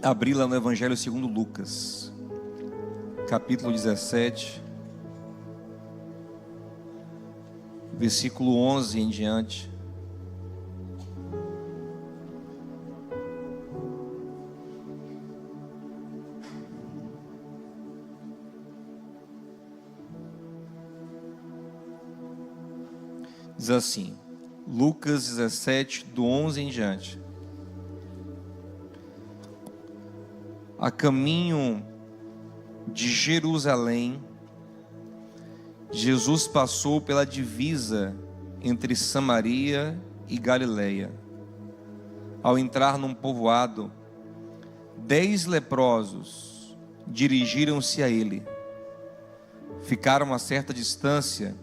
Abri lá no Evangelho segundo Lucas, capítulo 17, versículo 11 em diante. Diz assim, Lucas 17, do 11 em diante. A caminho de Jerusalém, Jesus passou pela divisa entre Samaria e Galileia. Ao entrar num povoado, 10 leprosos dirigiram-se a ele. Ficaram a certa distância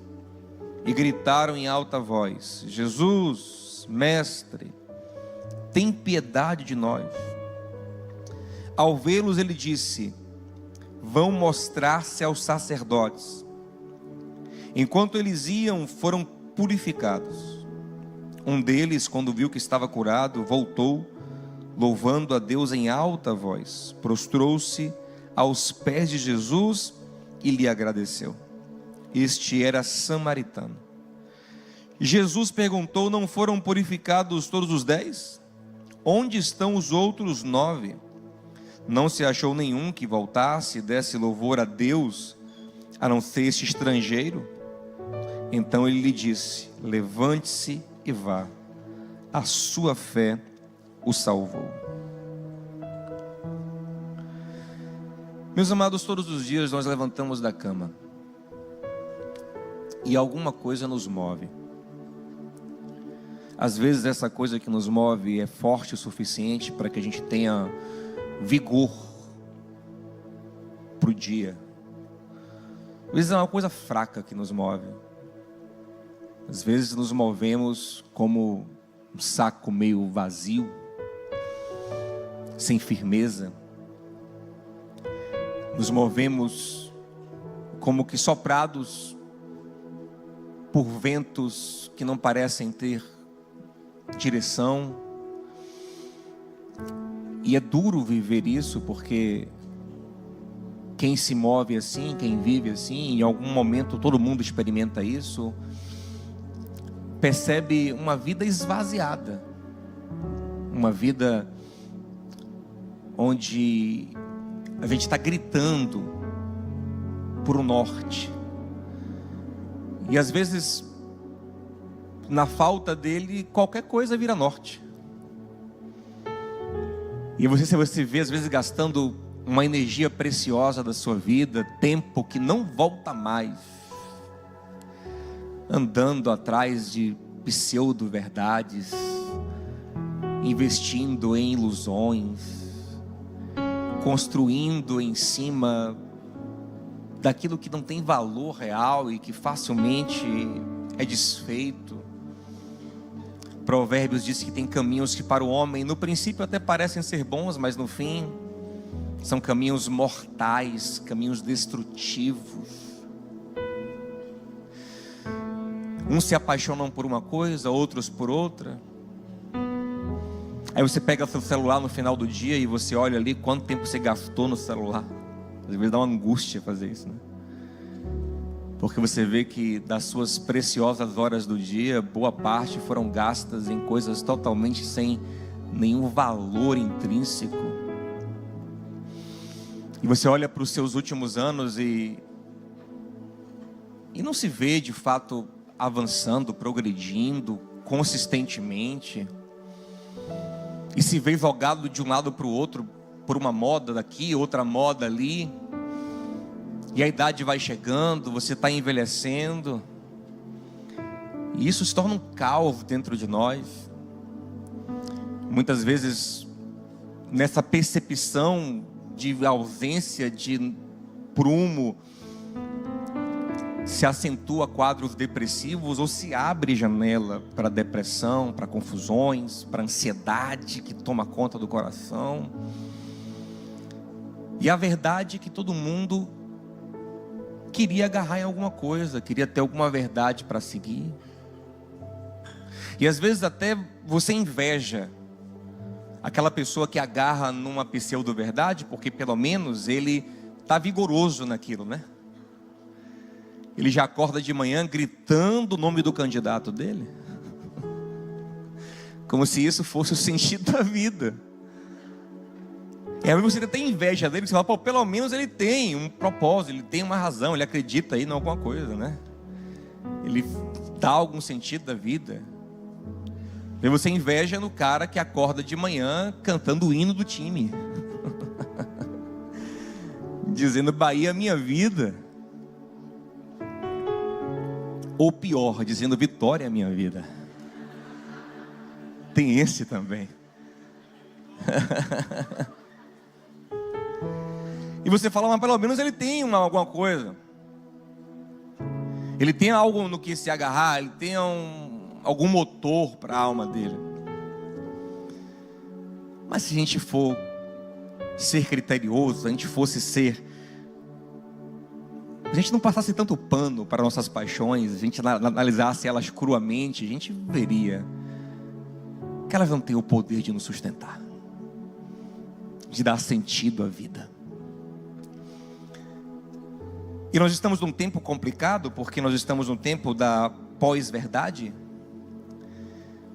e gritaram em alta voz: Jesus, mestre, tem piedade de nós. Ao vê-los, ele disse: vão mostrar-se aos sacerdotes. Enquanto eles iam, foram purificados. Um deles, quando viu que estava curado, voltou, louvando a Deus em alta voz, prostrou-se aos pés de Jesus e lhe agradeceu. Este era samaritano. Jesus perguntou: não foram purificados todos os 10? Onde estão os outros 9? Não se achou nenhum que voltasse e desse louvor a Deus, a não ser este estrangeiro? Então ele lhe disse: levante-se e vá, a sua fé o salvou. Meus amados, todos os dias nós levantamos da cama e alguma coisa nos move. Às vezes essa coisa que nos move é forte o suficiente para que a gente tenha vigor para o dia. Às vezes é uma coisa fraca que nos move. Às vezes nos movemos como um saco meio vazio, sem firmeza. Nos movemos como que soprados por ventos que não parecem ter direção. E é duro viver isso, porque quem se move assim, quem vive assim, em algum momento todo mundo experimenta isso, percebe uma vida esvaziada, uma vida onde a gente está gritando por um norte, e às vezes na falta dele qualquer coisa vira norte. E você vê às vezes gastando uma energia preciosa da sua vida, tempo que não volta mais, andando atrás de pseudo-verdades, investindo em ilusões, construindo em cima daquilo que não tem valor real e que facilmente é desfeito. Provérbios diz que tem caminhos que para o homem no princípio até parecem ser bons, mas no fim são caminhos mortais, caminhos destrutivos. Uns se apaixonam por uma coisa, outros por outra. Aí você pega seu celular no final do dia e você olha ali quanto tempo você gastou no celular. Às vezes dá uma angústia fazer isso, né? Porque você vê que das suas preciosas horas do dia, boa parte foram gastas em coisas totalmente sem nenhum valor intrínseco. E você olha para os seus últimos anos e não se vê de fato avançando, progredindo consistentemente. E se vê jogado de um lado para o outro, por uma moda daqui, outra moda ali. E a idade vai chegando, você está envelhecendo, e isso se torna um caos dentro de nós. Muitas vezes nessa percepção de ausência de prumo, se acentua quadros depressivos ou se abre janela para depressão, para confusões, para ansiedade que toma conta do coração. E a verdade é que todo mundo queria agarrar em alguma coisa, queria ter alguma verdade para seguir. E às vezes até você inveja aquela pessoa que agarra numa pseudo-verdade, porque pelo menos ele está vigoroso naquilo, né? Ele já acorda de manhã gritando o nome do candidato dele, como se isso fosse o sentido da vida. E aí você tem inveja dele, você fala, pô, pelo menos ele tem um propósito, ele tem uma razão, ele acredita aí em alguma coisa, né? Ele dá algum sentido da vida. E você inveja no cara que acorda de manhã cantando o hino do time, dizendo Bahia minha vida. Ou pior, dizendo Vitória é minha vida. Tem esse também. E você fala, mas pelo menos ele tem alguma coisa. Ele tem algo no que se agarrar, ele tem algum motor para a alma dele. Mas se a gente for ser criterioso, se a gente fosse ser... Se a gente não passasse tanto pano para nossas paixões, a gente analisasse elas cruamente, a gente veria que elas não têm o poder de nos sustentar, de dar sentido à vida. E nós estamos num tempo complicado, porque nós estamos num tempo da pós-verdade.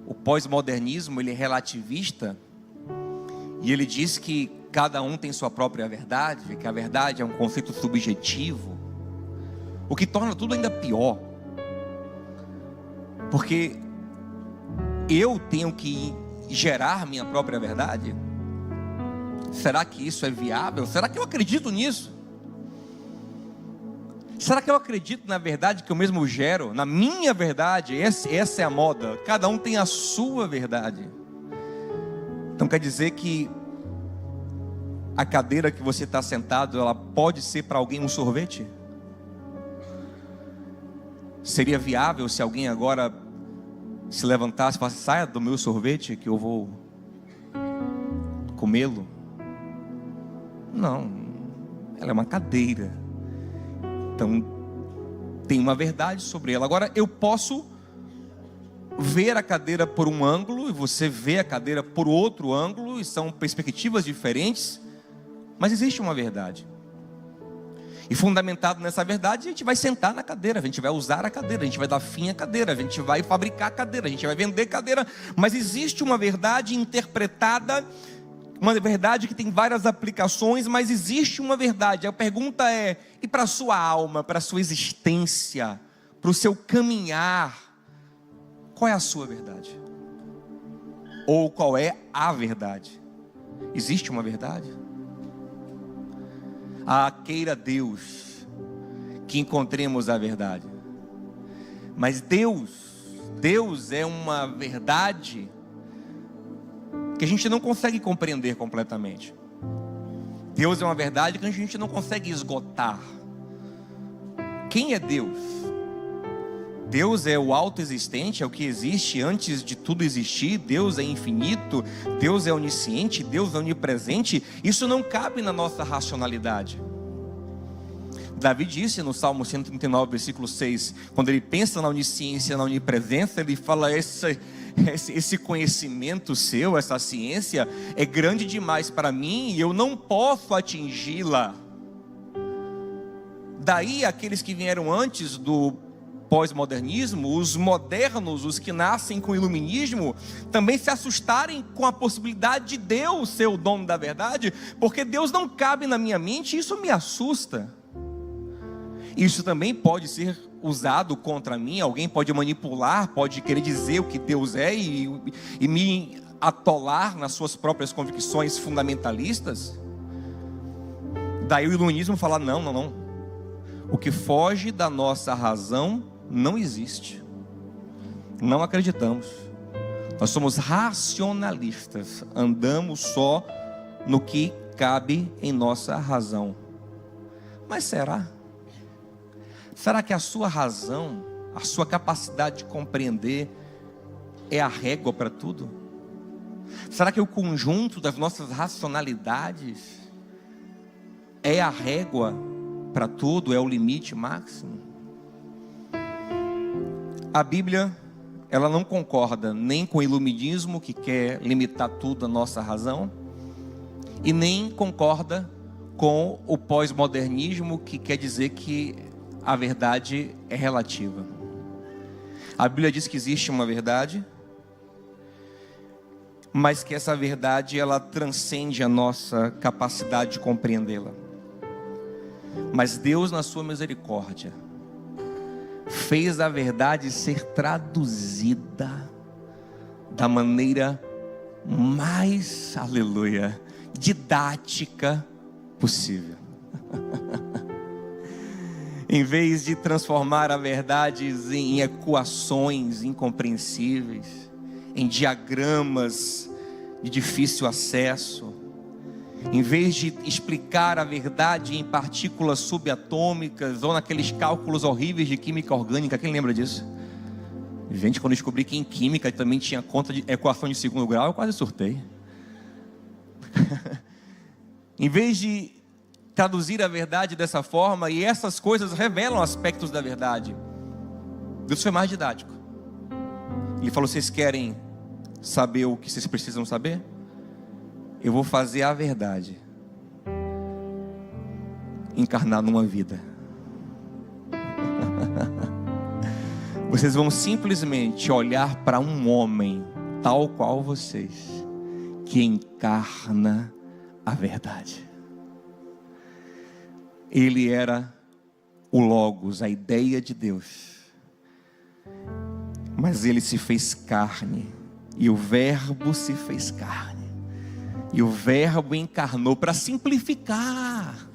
O pós-modernismo, ele é relativista, e ele diz que cada um tem sua própria verdade, que a verdade é um conceito subjetivo, o que torna tudo ainda pior, porque eu tenho que gerar minha própria verdade. Será que isso é viável? Será que eu acredito nisso? Será que eu acredito na verdade que eu mesmo gero? Na minha verdade? Essa é a moda. Cada um tem a sua verdade. Então quer dizer que a cadeira que você está sentado, ela pode ser para alguém um sorvete? Seria viável se alguém agora se levantasse e falasse, saia do meu sorvete que eu vou comê-lo? Não, ela é uma cadeira. Então tem uma verdade sobre ela. Agora eu posso ver a cadeira por um ângulo e você vê a cadeira por outro ângulo, e são perspectivas diferentes, mas existe uma verdade. E fundamentado nessa verdade, a gente vai sentar na cadeira, a gente vai usar a cadeira, a gente vai dar fim à cadeira, a gente vai fabricar a cadeira, a gente vai vender cadeira. Mas existe uma verdade interpretada, uma verdade que tem várias aplicações, mas existe uma verdade. A pergunta é, e para a sua alma, para a sua existência, para o seu caminhar, qual é a sua verdade? Ou qual é a verdade? Existe uma verdade? Queira Deus que encontremos a verdade. Mas Deus é uma verdade que a gente não consegue compreender completamente. Deus é uma verdade que a gente não consegue esgotar. Quem é Deus? Deus é o autoexistente, é o que existe antes de tudo existir. Deus é infinito, Deus é onisciente, Deus é onipresente. Isso não cabe na nossa racionalidade. Davi disse no Salmo 139, versículo 6, quando ele pensa na onisciência, na onipresença, ele fala, esse conhecimento seu, essa ciência é grande demais para mim e eu não posso atingi-la. Daí aqueles que vieram antes do pós-modernismo, os modernos, os que nascem com o iluminismo, também se assustarem com a possibilidade de Deus ser o dono da verdade, porque Deus não cabe na minha mente, e isso me assusta. Isso também pode ser usado contra mim, alguém pode manipular, pode querer dizer o que Deus é e me atolar nas suas próprias convicções fundamentalistas. Daí o iluminismo fala, não, o que foge da nossa razão não existe, não acreditamos, nós somos racionalistas, andamos só no que cabe em nossa razão. Mas será? Será que a sua razão, a sua capacidade de compreender é a régua para tudo? Será que o conjunto das nossas racionalidades é a régua para tudo, é o limite máximo? A Bíblia, ela não concorda nem com o iluminismo, que quer limitar tudo à nossa razão, e nem concorda com o pós-modernismo, que quer dizer que a verdade é relativa. A Bíblia diz que existe uma verdade, mas que essa verdade ela transcende a nossa capacidade de compreendê-la. Mas Deus, na sua misericórdia, fez a verdade ser traduzida da maneira mais, aleluia, didática possível. Em vez de transformar a verdade em equações incompreensíveis, em diagramas de difícil acesso, em vez de explicar a verdade em partículas subatômicas ou naqueles cálculos horríveis de química orgânica, quem lembra disso? Gente, quando eu descobri que em química também tinha conta de equação de segundo grau, eu quase surtei. Em vez de traduzir a verdade dessa forma, e essas coisas revelam aspectos da verdade, Deus foi mais didático. Ele falou: vocês querem saber o que vocês precisam saber? Eu vou fazer a verdade encarnar numa vida. Vocês vão simplesmente olhar para um homem tal qual vocês, que encarna a verdade. Ele era o Logos, a ideia de Deus, mas ele se fez carne, e o Verbo se fez carne, e o Verbo encarnou. Para simplificar,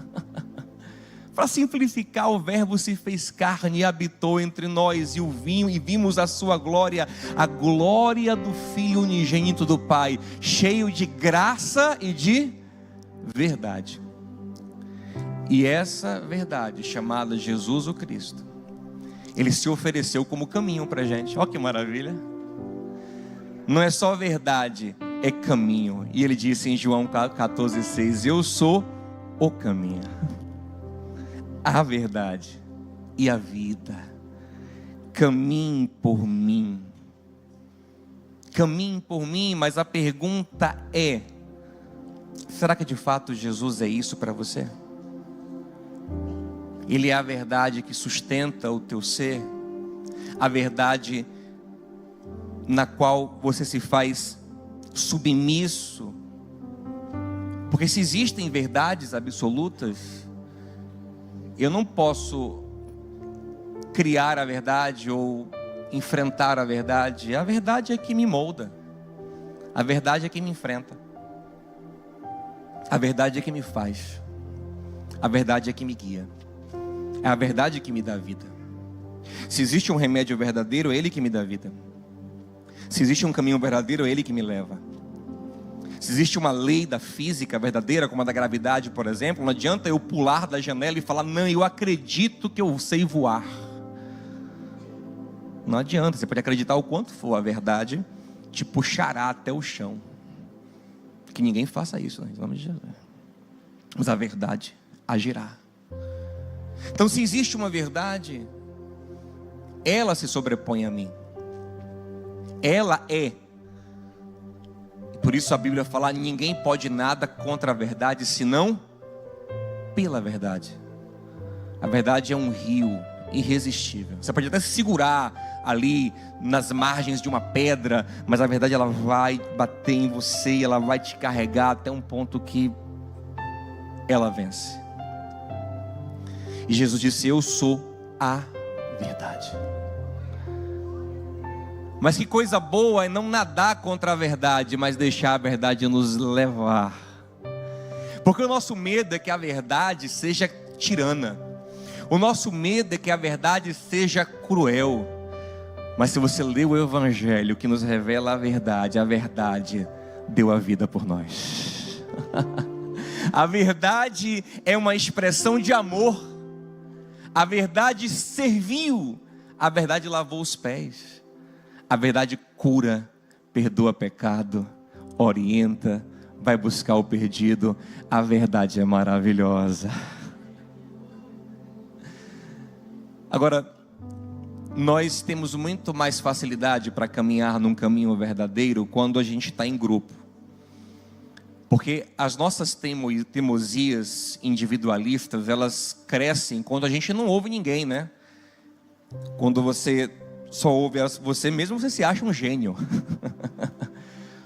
para simplificar, o Verbo se fez carne e habitou entre nós, e vimos a sua glória, a glória do Filho unigênito do Pai, cheio de graça e de verdade. E essa verdade, chamada Jesus o Cristo, ele se ofereceu como caminho para a gente. Olha que maravilha! Não é só verdade, é caminho. E ele disse em João 14,6: eu sou o caminho, a verdade e a vida. Caminhe por mim. Caminhe por mim. Mas a pergunta é: será que de fato Jesus é isso para você? Ele é a verdade que sustenta o teu ser, a verdade na qual você se faz submisso. Porque se existem verdades absolutas, eu não posso criar a verdade ou enfrentar a verdade. A verdade é que me molda, a verdade é que me enfrenta, a verdade é que me faz, a verdade é que me guia. É a verdade que me dá vida. Se existe um remédio verdadeiro, é Ele que me dá vida. Se existe um caminho verdadeiro, é Ele que me leva. Se existe uma lei da física verdadeira, como a da gravidade, por exemplo, não adianta eu pular da janela e falar: não, eu acredito que eu sei voar. Não adianta, você pode acreditar o quanto for, a verdade te puxará até o chão. Que ninguém faça isso, né? Em nome de Jesus. Mas a verdade agirá. Então, se existe uma verdade, ela se sobrepõe a mim. Ela é. Por isso a Bíblia fala: ninguém pode nada contra a verdade, senão pela verdade. A verdade é um rio irresistível. Você pode até se segurar ali nas margens de uma pedra, mas a verdade ela vai bater em você e ela vai te carregar até um ponto que ela vence. E Jesus disse: eu sou a verdade. Mas que coisa boa é não nadar contra a verdade, mas deixar a verdade nos levar. Porque o nosso medo é que a verdade seja tirana. O nosso medo é que a verdade seja cruel. Mas se você lê o Evangelho que nos revela a verdade deu a vida por nós. A verdade é uma expressão de amor. A verdade serviu. A verdade lavou os pés. A verdade cura, perdoa pecado, orienta, vai buscar o perdido. A verdade é maravilhosa. Agora, nós temos muito mais facilidade para caminhar num caminho verdadeiro quando a gente está em grupo. Porque as nossas teimosias individualistas, elas crescem quando a gente não ouve ninguém, né? Quando você só ouve você mesmo, você se acha um gênio.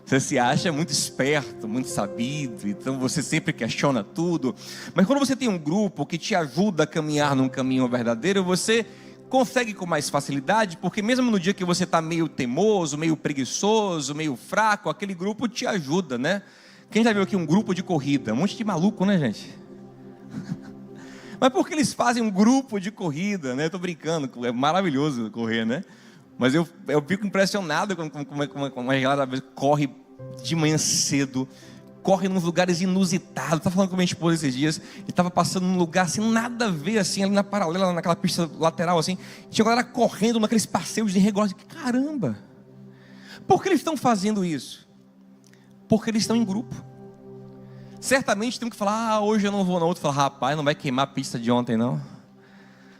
Você se acha muito esperto, muito sabido, então você sempre questiona tudo. Mas quando você tem um grupo que te ajuda a caminhar num caminho verdadeiro, você consegue com mais facilidade, porque mesmo no dia que você está meio teimoso, meio preguiçoso, meio fraco, aquele grupo te ajuda, né? Quem já viu aqui um grupo de corrida? Um monte de maluco, né, gente? Mas por que eles fazem um grupo de corrida, né? Eu tô brincando, é maravilhoso correr, né? Mas eu fico impressionado como a galera corre de manhã cedo, corre nos lugares inusitados. Estava falando com minha esposa esses dias, e estava passando num lugar assim, nada a ver, assim, ali na paralela, naquela pista lateral, assim. Tinha galera correndo naqueles passeios de regulares. Caramba! Por que eles estão fazendo isso? Porque eles estão em grupo. Certamente tem que falar, hoje eu não vou não. Outro fala, rapaz, não vai queimar a pista de ontem não.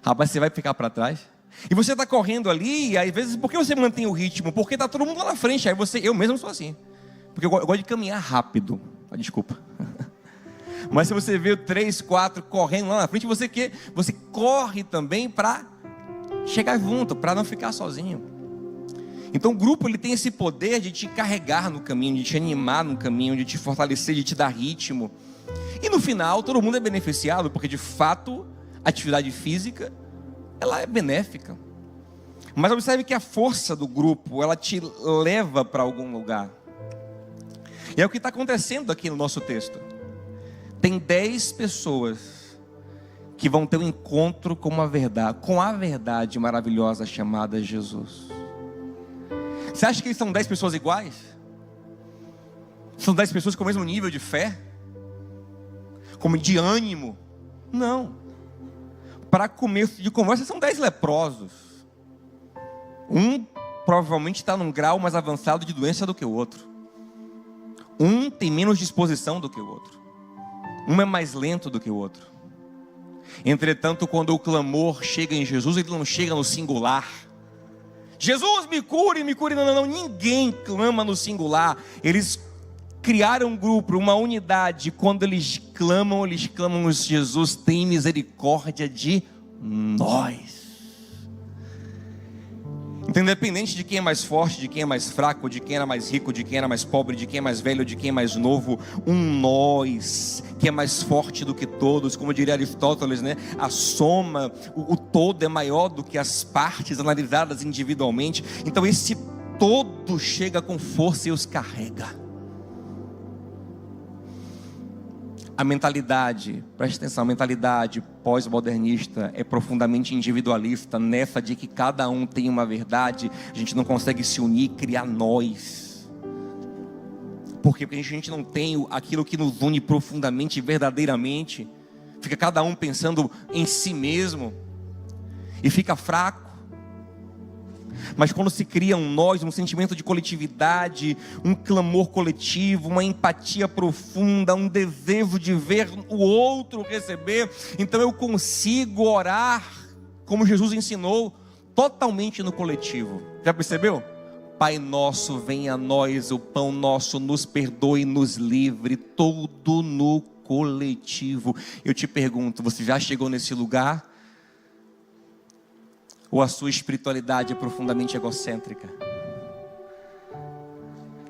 Rapaz, você vai ficar para trás. E você está correndo ali, e às vezes, por que você mantém o ritmo? Porque está todo mundo lá na frente. Aí eu mesmo sou assim. Porque eu gosto de caminhar rápido. Desculpa. Mas se você vê 3, 4 correndo lá na frente, você corre também para chegar junto, para não ficar sozinho. Então o grupo ele tem esse poder de te carregar no caminho, de te animar no caminho, de te fortalecer, de te dar ritmo. E no final todo mundo é beneficiado, porque de fato a atividade física ela é benéfica. Mas observe que a força do grupo ela te leva para algum lugar. E é o que está acontecendo aqui no nosso texto. Tem 10 pessoas que vão ter um encontro com a verdade maravilhosa chamada Jesus. Você acha que eles são 10 pessoas iguais? São 10 pessoas com o mesmo nível de fé? Como de ânimo? Não. Para começo de conversa são 10 leprosos. Um provavelmente está num grau mais avançado de doença do que o outro. Um tem menos disposição do que o outro. Um é mais lento do que o outro. Entretanto, quando o clamor chega em Jesus, ele não chega no singular. Jesus, me cure, me cure. Não. Ninguém clama no singular. Eles criaram um grupo, uma unidade. Quando eles clamam, Jesus, tem misericórdia de nós. Então, independente de quem é mais forte, de quem é mais fraco, de quem era mais rico, de quem era mais pobre, de quem é mais velho, de quem é mais novo, um nós que é mais forte do que todos, como diria Aristóteles, né? A soma, o todo é maior do que as partes analisadas individualmente. Então esse todo chega com força e os carrega. A mentalidade, preste atenção, a mentalidade pós-modernista é profundamente individualista, nessa de que cada um tem uma verdade. A gente não consegue se unir e criar nós. Por quê? Porque a gente não tem aquilo que nos une profundamente, verdadeiramente. Fica cada um pensando em si mesmo e fica fraco. Mas quando se cria um nós, um sentimento de coletividade, um clamor coletivo, uma empatia profunda, um desejo de ver o outro receber, então eu consigo orar, como Jesus ensinou, totalmente no coletivo. Já percebeu? Pai nosso, venha a nós o pão nosso, nos perdoe, nos livre, tudo no coletivo. Eu te pergunto, você já chegou nesse lugar? Ou a sua espiritualidade é profundamente egocêntrica,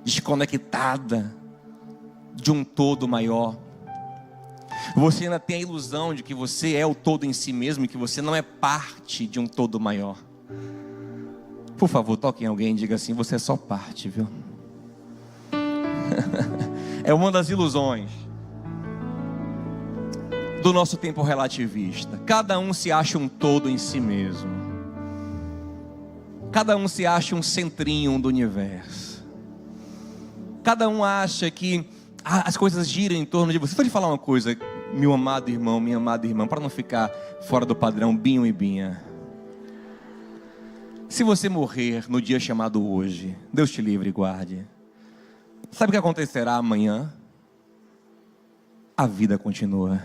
desconectada de um todo maior? Você ainda tem a ilusão de que você é o todo em si mesmo e que você não é parte de um todo maior? Por favor, toque em alguém e diga assim: você é só parte, viu? É uma das ilusões do nosso tempo relativista. Cada um se acha um todo em si mesmo. Cada um se acha um centrinho do universo. Cada um acha que as coisas giram em torno de você. Vou te falar uma coisa, meu amado irmão, minha amada irmã, para não ficar fora do padrão Binho e Binha. Se você morrer no dia chamado hoje, Deus te livre e guarde. Sabe o que acontecerá amanhã? A vida continua.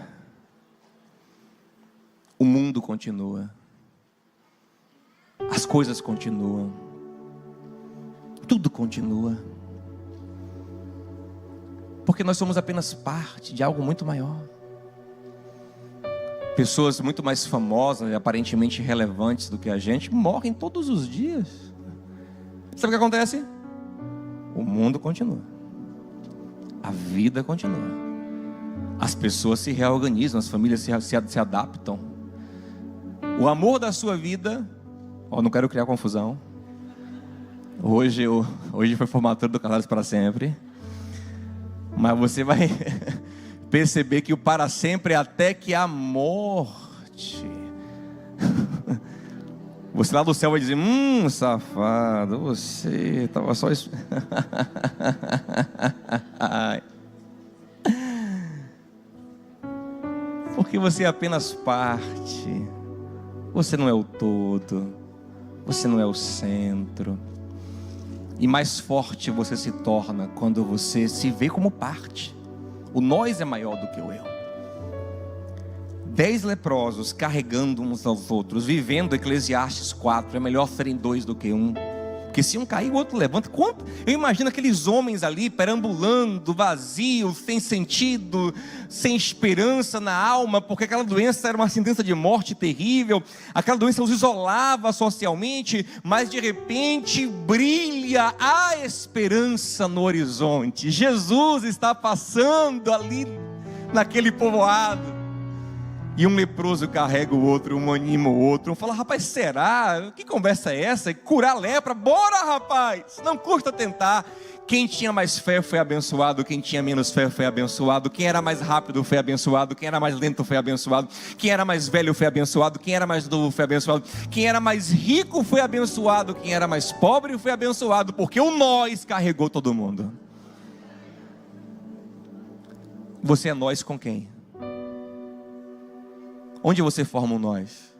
O mundo continua. As coisas continuam. Tudo continua. Porque nós somos apenas parte de algo muito maior. Pessoas muito mais famosas e aparentemente relevantes do que a gente morrem todos os dias. Sabe o que acontece? O mundo continua. A vida continua. As pessoas se reorganizam, as famílias se adaptam. O amor da sua vida, não quero criar confusão. Hoje foi formatura do Casados para Sempre. Mas você vai perceber que o para sempre é até que a morte. Você lá do céu vai dizer: safado, você estava só isso. Porque você é apenas parte. Você não é o todo. Você não é o centro. E mais forte você se torna quando você se vê como parte. O nós é maior do que o eu. 10 leprosos carregando uns aos outros, vivendo Eclesiastes 4, é melhor serem 2 do que 1. Porque se um cair, o outro levanta. Quanto? Eu imagino aqueles homens ali perambulando, vazios, sem sentido, sem esperança na alma, porque aquela doença era uma sentença de morte terrível. Aquela doença os isolava socialmente, mas de repente brilha a esperança no horizonte. Jesus está passando ali naquele povoado. E um leproso carrega o outro, um anima o outro. Um fala: rapaz, será? Que conversa é essa? Curar lepra? Bora, rapaz! Não custa tentar. Quem tinha mais fé foi abençoado. Quem tinha menos fé foi abençoado. Quem era mais rápido foi abençoado. Quem era mais lento foi abençoado. Quem era mais velho foi abençoado. Quem era mais novo foi abençoado. Quem era mais rico foi abençoado. Quem era mais pobre foi abençoado. Porque o nós carregou todo mundo. Você é nós com quem? Onde você forma um nós?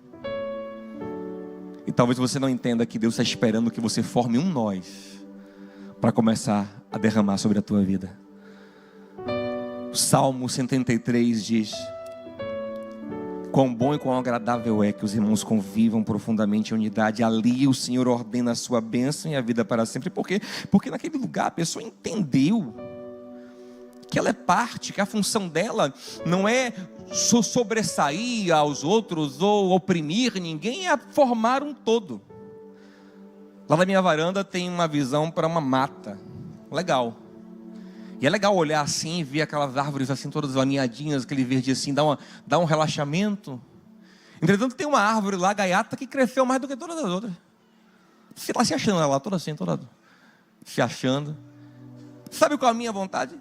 E talvez você não entenda que Deus está esperando que você forme um nós para começar a derramar sobre a tua vida. O Salmo 73 diz: quão bom e quão agradável é que os irmãos convivam profundamente em unidade. Ali o Senhor ordena a sua bênção e a vida para sempre. Por quê? Porque naquele lugar a pessoa entendeu que ela é parte, que a função dela não é sobressair aos outros ou oprimir ninguém, é formar um todo. Lá na minha varanda tem uma visão para uma mata, legal. E é legal olhar assim e ver aquelas árvores assim todas alinhadinhas, aquele verde assim, dá um relaxamento. Entretanto tem uma árvore lá, gaiata, que cresceu mais do que todas as outras. Sei lá, se achando ela toda assim, toda se achando. Sabe qual é a minha vontade?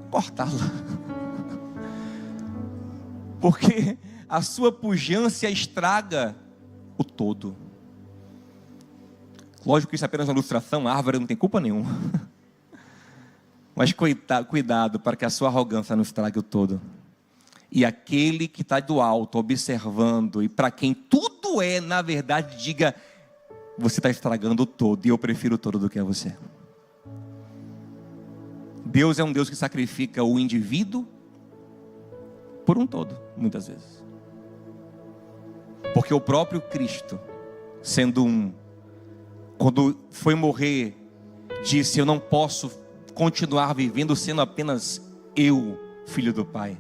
Cortá-la. Porque a sua pujança estraga o todo. Lógico que isso é apenas uma ilustração, a árvore não tem culpa nenhuma. Mas cuidado para que a sua arrogância não estrague o todo. E aquele que está do alto, observando, e para quem tudo é, na verdade, diga: você está estragando o todo, e eu prefiro o todo do que a você. Deus é um Deus que sacrifica o indivíduo por um todo, muitas vezes. Porque o próprio Cristo, sendo um, quando foi morrer, disse: eu não posso continuar vivendo sendo apenas eu, filho do Pai.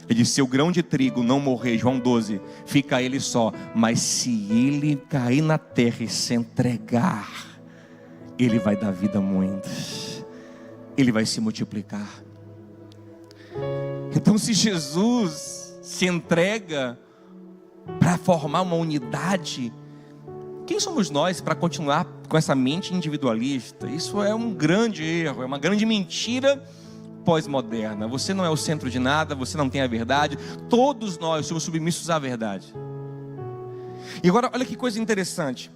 Ele disse: se o grão de trigo não morrer, João 12, fica ele só. Mas se ele cair na terra e se entregar, ele vai dar vida a muitos. Ele vai se multiplicar. Então, se Jesus se entrega para formar uma unidade, quem somos nós para continuar com essa mente individualista? Isso é um grande erro, é uma grande mentira pós-moderna. Você não é o centro de nada, você não tem a verdade. Todos nós somos submissos à verdade. E agora, olha que coisa interessante.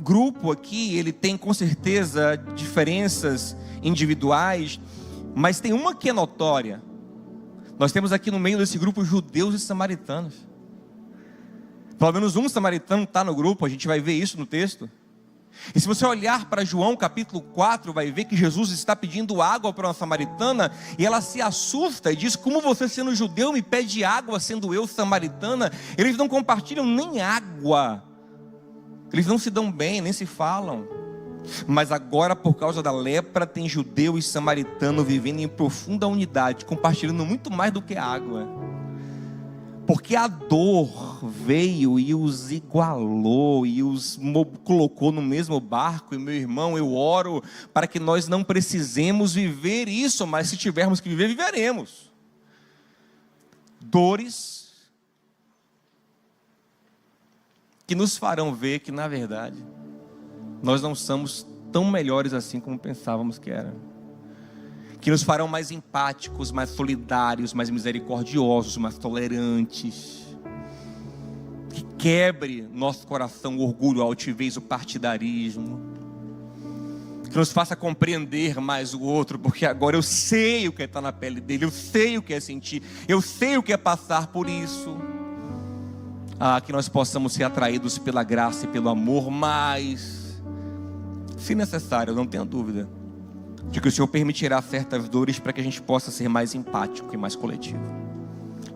grupo aqui, ele tem com certeza diferenças individuais, mas tem uma que é notória. Nós temos aqui no meio desse grupo judeus e samaritanos. Pelo menos um samaritano está no grupo, a gente vai ver isso no texto. E se você olhar para João capítulo 4, vai ver que Jesus está pedindo água para uma samaritana, e ela se assusta e diz: como você, sendo judeu, me pede água, sendo eu samaritana? Eles não compartilham nem água, eles não se dão bem, nem se falam. Mas agora, por causa da lepra, tem judeu e samaritano vivendo em profunda unidade, compartilhando muito mais do que água. Porque a dor veio e os igualou e os colocou no mesmo barco. E meu irmão, eu oro para que nós não precisemos viver isso, mas se tivermos que viver, viveremos. Dores que nos farão ver que, na verdade, nós não somos tão melhores assim como pensávamos que era. Que nos farão mais empáticos, mais solidários, mais misericordiosos, mais tolerantes. Que quebre nosso coração o orgulho, a altivez, o partidarismo. Que nos faça compreender mais o outro, porque agora eu sei o que é estar na pele dele, eu sei o que é sentir, eu sei o que é passar por isso. Que nós possamos ser atraídos pela graça e pelo amor, mas, se necessário, eu não tenho dúvida de que o Senhor permitirá certas dores para que a gente possa ser mais empático e mais coletivo.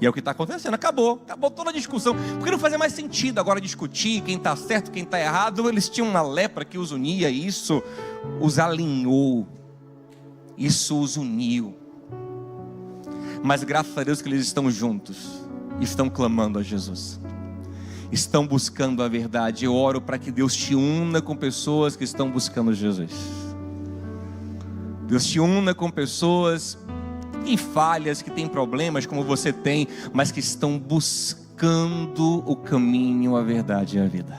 E é o que está acontecendo. Acabou toda a discussão, porque não fazia mais sentido agora discutir quem está certo, quem está errado. Eles tinham uma lepra que os unia, e isso os alinhou, isso os uniu. Mas graças a Deus que eles estão juntos, estão clamando a Jesus, estão buscando a verdade. Eu oro para que Deus te una com pessoas que estão buscando Jesus. Deus te una com pessoas que têm falhas, que têm problemas como você tem, mas que estão buscando o caminho, a verdade e a vida.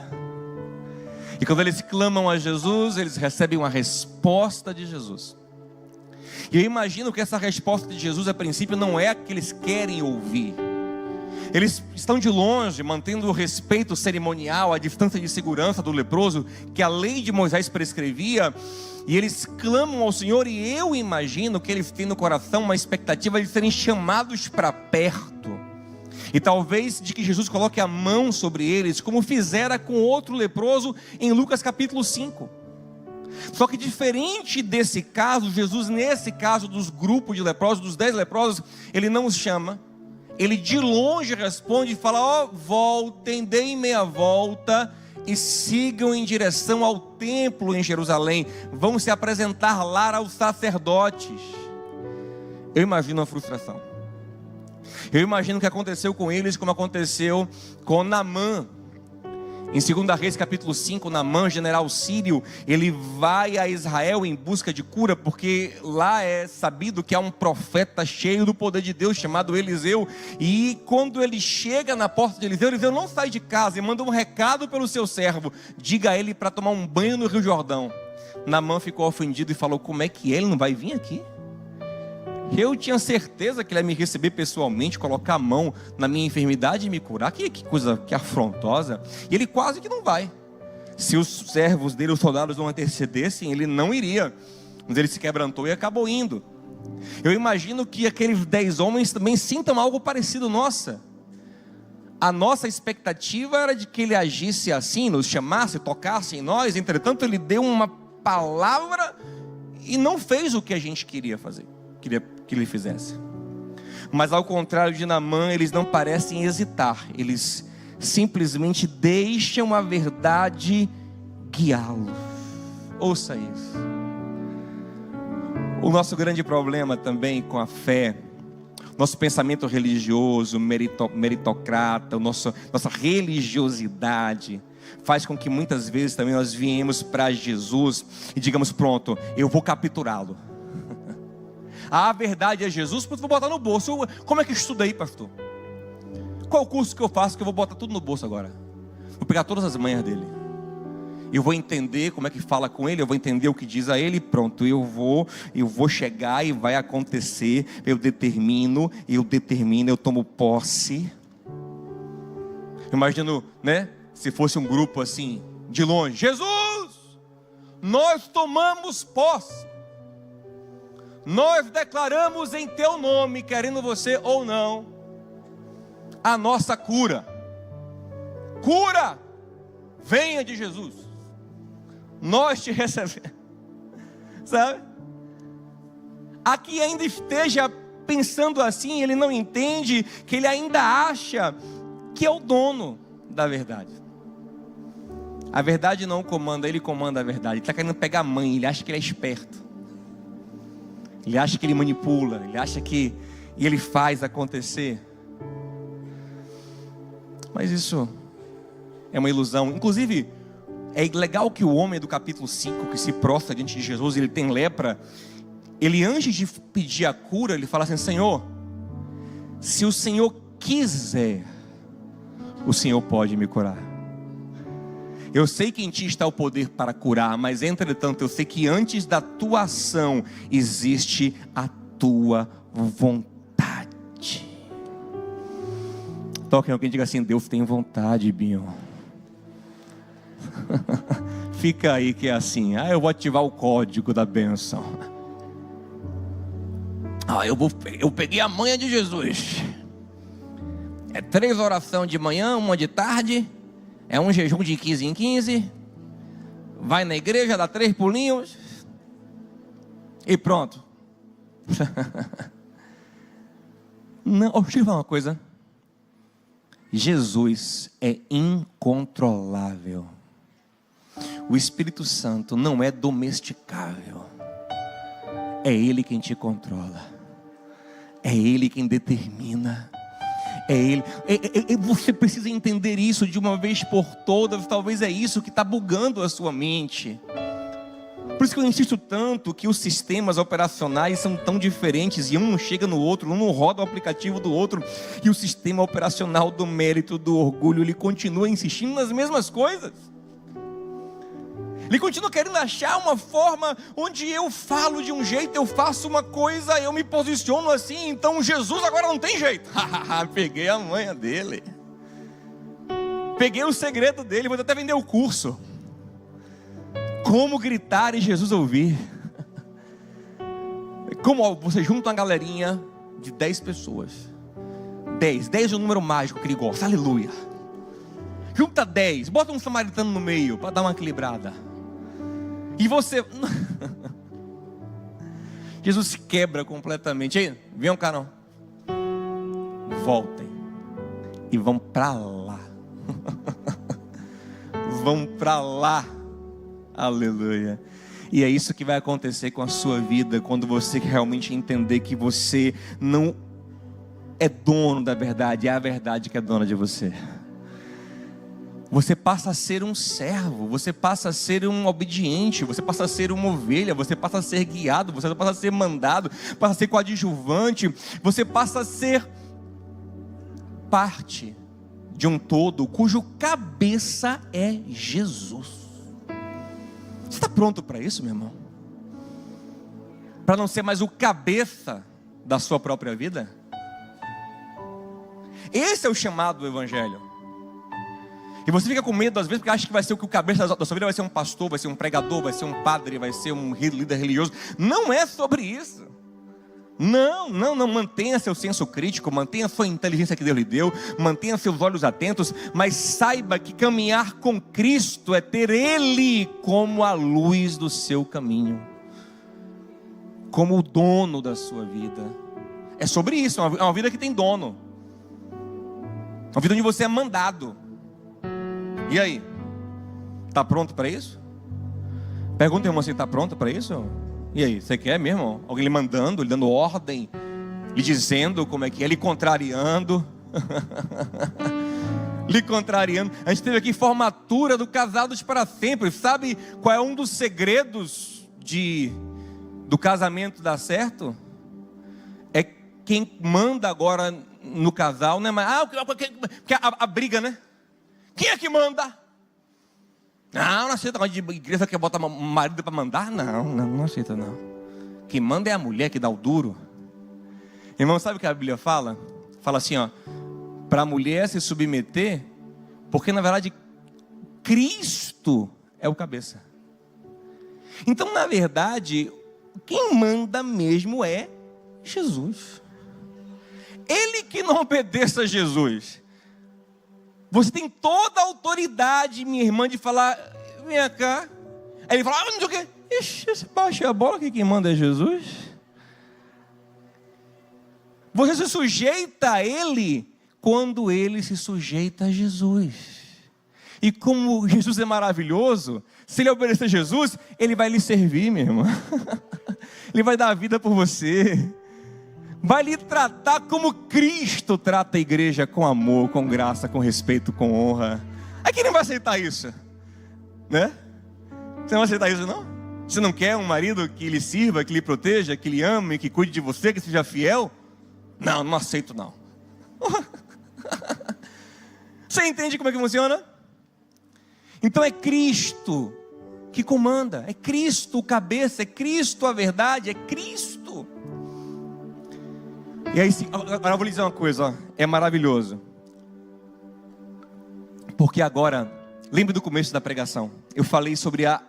E quando eles clamam a Jesus, eles recebem uma resposta de Jesus. E eu imagino que essa resposta de Jesus, a princípio, não é a que eles querem ouvir. Eles estão de longe, mantendo o respeito cerimonial, a distância de segurança do leproso, que a lei de Moisés prescrevia. E eles clamam ao Senhor, e eu imagino que eles têm no coração uma expectativa de serem chamados para perto. E talvez de que Jesus coloque a mão sobre eles, como fizera com outro leproso em Lucas capítulo 5. Só que diferente desse caso, Jesus, nesse caso dos grupos de leprosos, dos 10 leprosos, ele não os chama. Ele de longe responde e fala: voltem, deem meia volta e sigam em direção ao templo em Jerusalém. Vão se apresentar lá aos sacerdotes. Eu imagino a frustração. Eu imagino o que aconteceu com eles, como aconteceu com Naamã. Em 2 Reis capítulo 5, Naamã, general sírio, ele vai a Israel em busca de cura, porque lá é sabido que há um profeta cheio do poder de Deus, chamado Eliseu. E quando ele chega na porta de Eliseu, Eliseu não sai de casa e manda um recado pelo seu servo: diga a ele para tomar um banho no Rio Jordão. Naamã ficou ofendido e falou: como é que ele não vai vir aqui? Eu tinha certeza que ele ia me receber pessoalmente, colocar a mão na minha enfermidade e me curar. Que coisa que afrontosa. E ele quase que não vai. Se os servos dele, os soldados, não antecedessem, ele não iria. Mas ele se quebrantou e acabou indo. Eu imagino que aqueles 10 homens também sintam algo parecido. Nossa, a nossa expectativa era de que ele agisse assim, nos chamasse, tocasse em nós. Entretanto, ele deu uma palavra e não fez o que a gente queria fazer, queria que ele fizesse. Mas ao contrário de Naamã, eles não parecem hesitar, eles simplesmente deixam a verdade guiá-los. Ouça isso. O nosso grande problema também com a fé, nosso pensamento religioso, meritocrata, nossa religiosidade, faz com que muitas vezes também nós viemos para Jesus e digamos: pronto, eu vou capturá-lo. A verdade é Jesus, mas vou botar no bolso. Como é que eu estudo aí, pastor? Qual o curso que eu faço que eu vou botar tudo no bolso agora? Vou pegar todas as manhas dele. Eu vou entender como é que fala com ele, eu vou entender o que diz a ele, pronto, eu vou chegar e vai acontecer. Eu determino, eu tomo posse. Imagino, né? Se fosse um grupo assim, de longe: Jesus! nós tomamos posse. Nós declaramos em teu nome, querendo você ou não, a nossa cura. Cura, venha de Jesus. Nós te recebemos. Sabe? Aqui ainda esteja pensando assim, ele não entende que ele ainda acha que é o dono da verdade. A verdade não comanda, ele comanda a verdade. Ele está querendo pegar a mãe, ele acha que ele é esperto. Ele acha que ele manipula, ele acha que ele faz acontecer. Mas isso é uma ilusão. Inclusive, é legal que o homem do capítulo 5, que se prostra diante de Jesus, ele tem lepra. Ele, antes de pedir a cura, ele fala assim: Senhor, se o Senhor quiser, o Senhor pode me curar. Eu sei que em ti está o poder para curar, mas entretanto eu sei que antes da tua ação existe a tua vontade. Toque em alguém e diga assim: Deus tem vontade, Binho. Fica aí que é assim: eu vou ativar o código da bênção. Eu peguei a manha de Jesus. É 3 orações de manhã, 1 de tarde. É um jejum de 15 em 15. Vai na igreja, dá 3 pulinhos. E pronto. Não, deixa eu falar uma coisa. Jesus é incontrolável. O Espírito Santo não é domesticável. É Ele quem te controla. É Ele quem determina. É Ele. Você precisa entender isso de uma vez por todas. Talvez é isso que está bugando a sua mente. Por isso que eu insisto tanto que os sistemas operacionais são tão diferentes. E um não chega no outro, um não roda o aplicativo do outro. E o sistema operacional do mérito, do orgulho, ele continua insistindo nas mesmas coisas. Ele continua querendo achar uma forma onde eu falo de um jeito, eu faço uma coisa, eu me posiciono assim. Então Jesus agora não tem jeito. Peguei a manha dele. Peguei o segredo dele, vou até vender o curso. Como gritar e Jesus ouvir. Como você junta uma galerinha de 10 pessoas. 10 é o número mágico que ele gosta, aleluia. Junta 10, bota um samaritano no meio para dar uma equilibrada. E você... Jesus quebra completamente. Aí, venham cá não. Voltem. E vão para lá. Vão para lá. Aleluia. E é isso que vai acontecer com a sua vida, quando você realmente entender que você não é dono da verdade, é a verdade que é dona de você. Você passa a ser um servo, você passa a ser um obediente, você passa a ser uma ovelha, você passa a ser guiado, você passa a ser mandado, passa a ser coadjuvante, você passa a ser parte de um todo cujo cabeça é Jesus. Você está pronto para isso, meu irmão? Para não ser mais o cabeça da sua própria vida? Esse é o chamado do Evangelho. E você fica com medo às vezes porque acha que vai ser o que o cabeça da sua vida vai ser um pastor, vai ser um pregador, vai ser um padre, vai ser um líder religioso. Não é sobre isso. Não, mantenha seu senso crítico, mantenha sua inteligência que Deus lhe deu, mantenha seus olhos atentos, mas saiba que caminhar com Cristo é ter Ele como a luz do seu caminho, como o dono da sua vida. É sobre isso, é uma vida que tem dono, uma vida onde você é mandado. E aí? Está pronto para isso? Pergunta, irmão, se está pronto para isso? E aí, você quer mesmo? Alguém lhe mandando, lhe dando ordem, lhe dizendo como é que é, lhe contrariando. Lhe contrariando. A gente teve aqui formatura do Casados para Sempre. Sabe qual é um dos segredos do casamento dar certo? É quem manda agora no casal, né? Mas a briga, né? Quem é que manda? Não aceita de igreja que bota marido para mandar. Não aceita não. Quem manda é a mulher que dá o duro. Irmão, sabe o que a Bíblia fala? Fala assim, ó, para a mulher se submeter, porque na verdade Cristo é o cabeça. Então, na verdade, quem manda mesmo é Jesus. Ele que não obedeça a Jesus. Você tem toda a autoridade, minha irmã, de falar, vem cá. Aí ele fala, não sei o quê. Ixi, você baixa a bola, que quem manda é Jesus. Você se sujeita a Ele quando Ele se sujeita a Jesus. E como Jesus é maravilhoso, se Ele obedecer a Jesus, Ele vai lhe servir, minha irmã. Ele vai dar a vida por você. Vai lhe tratar como Cristo trata a igreja, com amor, com graça, com respeito, com honra. Aí quem não vai aceitar isso? Né? Você não vai aceitar isso, não? Você não quer um marido que lhe sirva, que lhe proteja, que lhe ame, que cuide de você, que seja fiel? Não, não aceito não. Você entende como é que funciona? Então é Cristo que comanda, é Cristo o cabeça, é Cristo a verdade, é Cristo. E aí, agora eu vou lhe dizer uma coisa, ó, é maravilhoso. Porque agora, lembre do começo da pregação, eu falei sobre a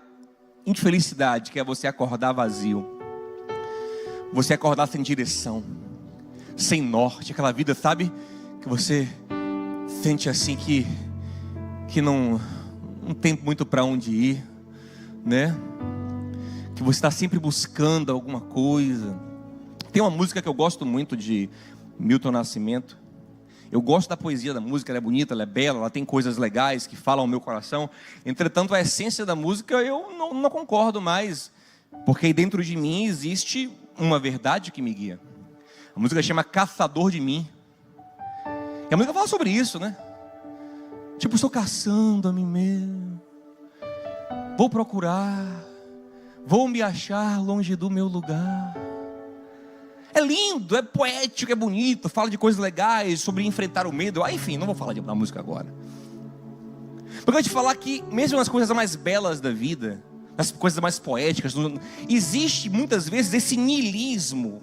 infelicidade, que é você acordar vazio, você acordar sem direção, sem norte, aquela vida, sabe, que você sente assim que não tem muito para onde ir, né? Que você está sempre buscando alguma coisa. Tem uma música que eu gosto muito de Milton Nascimento. Eu gosto da poesia da música, ela é bonita, ela é bela, ela tem coisas legais que falam ao meu coração. Entretanto, a essência da música eu não concordo mais, porque aí dentro de mim existe uma verdade que me guia. A música chama Caçador de Mim. E a música fala sobre isso, né? Tipo, estou caçando a mim mesmo. Vou procurar. Vou me achar longe do meu lugar. É lindo, é poético, é bonito. Fala de coisas legais, sobre enfrentar o medo. Enfim, não vou falar da música agora. Porque eu vou te falar que mesmo nas coisas mais belas da vida, nas coisas mais poéticas, existe muitas vezes esse niilismo.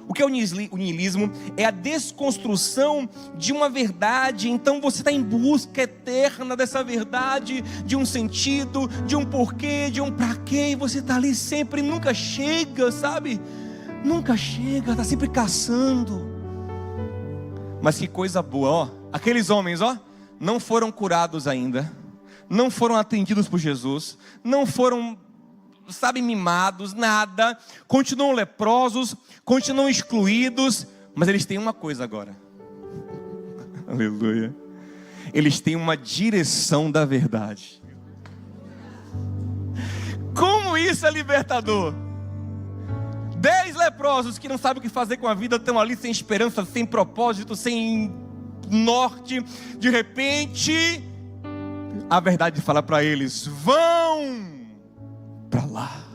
O que é o niilismo? É a desconstrução de uma verdade. Então você está em busca eterna dessa verdade, de um sentido, de um porquê, de um pra quê. E você está ali sempre, nunca chega, sabe? Nunca chega, está sempre caçando. Mas que coisa boa, ó. Aqueles homens, ó, não foram curados ainda, não foram atendidos por Jesus, não foram, sabe, mimados, nada, continuam leprosos, continuam excluídos, mas eles têm uma coisa agora. Aleluia. Eles têm uma direção da verdade. Como isso é libertador? 10 leprosos que não sabem o que fazer com a vida, estão ali sem esperança, sem propósito, sem norte. De repente, a verdade fala para eles: vão para lá,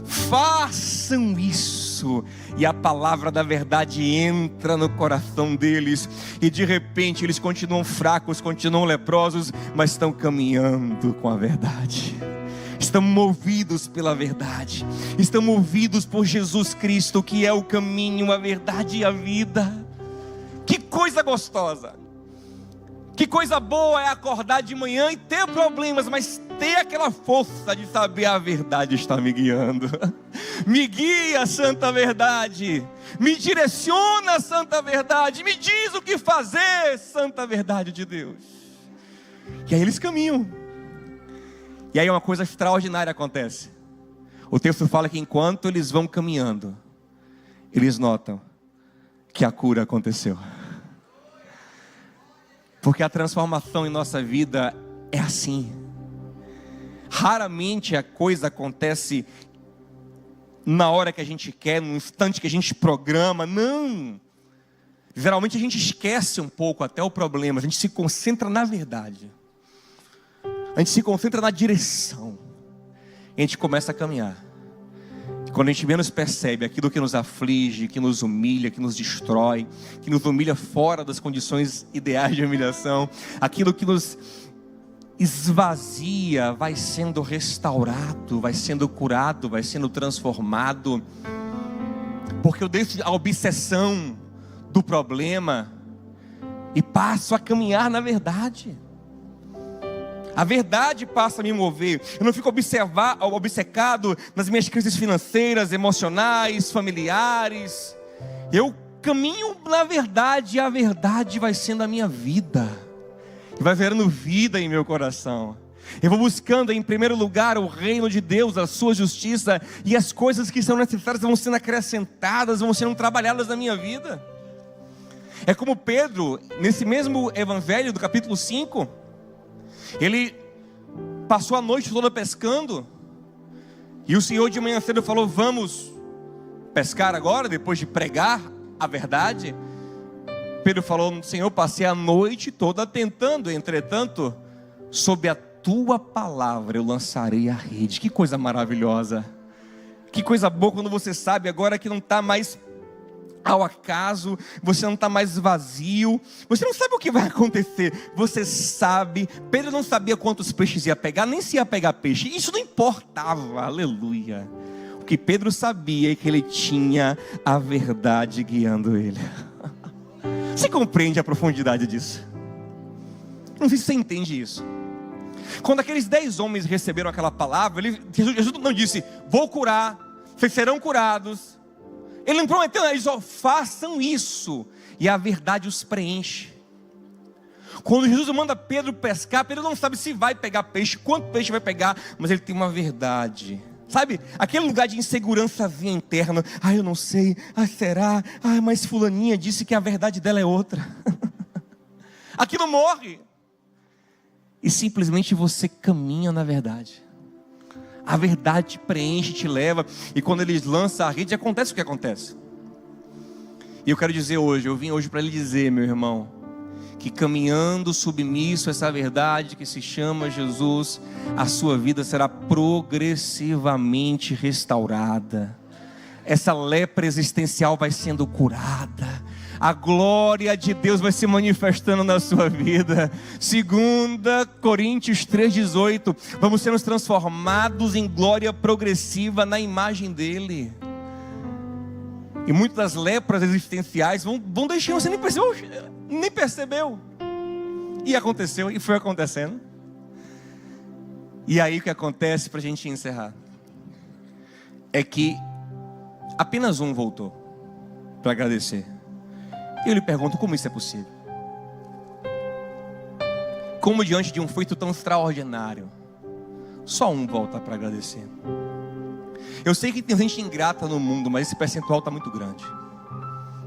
façam isso. E a palavra da verdade entra no coração deles, e de repente eles continuam fracos, continuam leprosos, mas estão caminhando com a verdade. Estão movidos pela verdade, estão movidos por Jesus Cristo, que é o caminho, a verdade e a vida. Que coisa gostosa, que coisa boa é acordar de manhã e ter problemas, mas ter aquela força de saber: a verdade está me guiando. Me guia, santa verdade, me direciona, santa verdade, me diz o que fazer, santa verdade de Deus. E aí eles caminham. E aí uma coisa extraordinária acontece. O texto fala que enquanto eles vão caminhando, eles notam que a cura aconteceu. Porque a transformação em nossa vida é assim. Raramente a coisa acontece na hora que a gente quer, no instante que a gente programa. Não. Geralmente a gente esquece um pouco até o problema, a gente se concentra na verdade. A gente se concentra na direção. E a gente começa a caminhar. E quando a gente menos percebe, aquilo que nos aflige, que nos humilha, que nos destrói, que nos humilha fora das condições ideais de humilhação, aquilo que nos esvazia, vai sendo restaurado, vai sendo curado, vai sendo transformado. Porque eu deixo a obsessão do problema e passo a caminhar na verdade. A verdade passa a me mover. Eu não fico obcecado nas minhas crises financeiras, emocionais, familiares. Eu caminho na verdade e a verdade vai sendo a minha vida. E vai gerando vida em meu coração. Eu vou buscando em primeiro lugar o reino de Deus, a sua justiça. E as coisas que são necessárias vão sendo acrescentadas, vão sendo trabalhadas na minha vida. É como Pedro, nesse mesmo evangelho do capítulo 5. Ele passou a noite toda pescando. E o Senhor de manhã cedo falou: vamos pescar agora, depois de pregar a verdade. Pedro falou: Senhor, passei a noite toda tentando, entretanto, sob a tua palavra eu lançarei a rede. Que coisa maravilhosa. Que coisa boa quando você sabe agora que não está mais ao acaso, você não está mais vazio, você não sabe o que vai acontecer, você sabe. Pedro não sabia quantos peixes ia pegar, nem se ia pegar peixe, isso não importava, aleluia. O que Pedro sabia é que ele tinha a verdade guiando ele. Você compreende a profundidade disso? Não sei se você entende isso. Quando aqueles 10 homens receberam aquela palavra, Jesus não disse: vou curar, vocês serão curados. Ele não prometeu, eles só façam isso. E a verdade os preenche. Quando Jesus manda Pedro pescar, Pedro não sabe se vai pegar peixe, quanto peixe vai pegar, mas ele tem uma verdade. Sabe, aquele lugar de insegurançazinha interna. Eu não sei, será? Mas fulaninha disse que a verdade dela é outra. Aquilo morre. E simplesmente você caminha na verdade. A verdade te preenche, te leva. E quando eles lançam a rede, acontece o que acontece. E eu quero dizer hoje, eu vim hoje para lhe dizer, meu irmão, que caminhando submisso a essa verdade que se chama Jesus, a sua vida será progressivamente restaurada. Essa lepra existencial vai sendo curada. A glória de Deus vai se manifestando na sua vida. 2 Coríntios 3,18. Vamos ser transformados em glória progressiva na imagem dele. E muitas das lepras existenciais vão deixando, você nem percebeu. E aconteceu, e foi acontecendo. E aí o que acontece, para a gente encerrar, é que apenas um voltou para agradecer. E eu lhe pergunto: como isso é possível? Como diante de um feito tão extraordinário, só um volta para agradecer? Eu sei que tem gente ingrata no mundo, mas esse percentual está muito grande.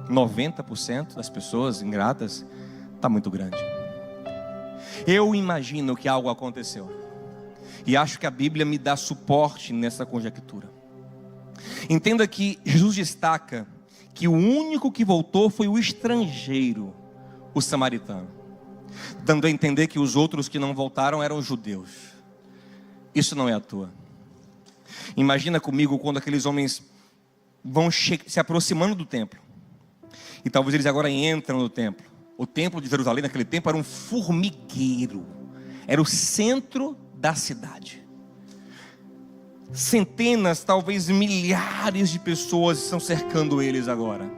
90% das pessoas ingratas está muito grande. Eu imagino que algo aconteceu. E acho que a Bíblia me dá suporte nessa conjectura. Entenda que Jesus destaca que o único que voltou foi o estrangeiro, o samaritano, dando a entender que os outros que não voltaram eram os judeus. Isso não é à toa. Imagina comigo quando aqueles homens vão se aproximando do templo. E talvez eles agora entram no templo. O templo de Jerusalém naquele tempo era um formigueiro. Era o centro da cidade. Centenas, talvez milhares de pessoas estão cercando eles agora.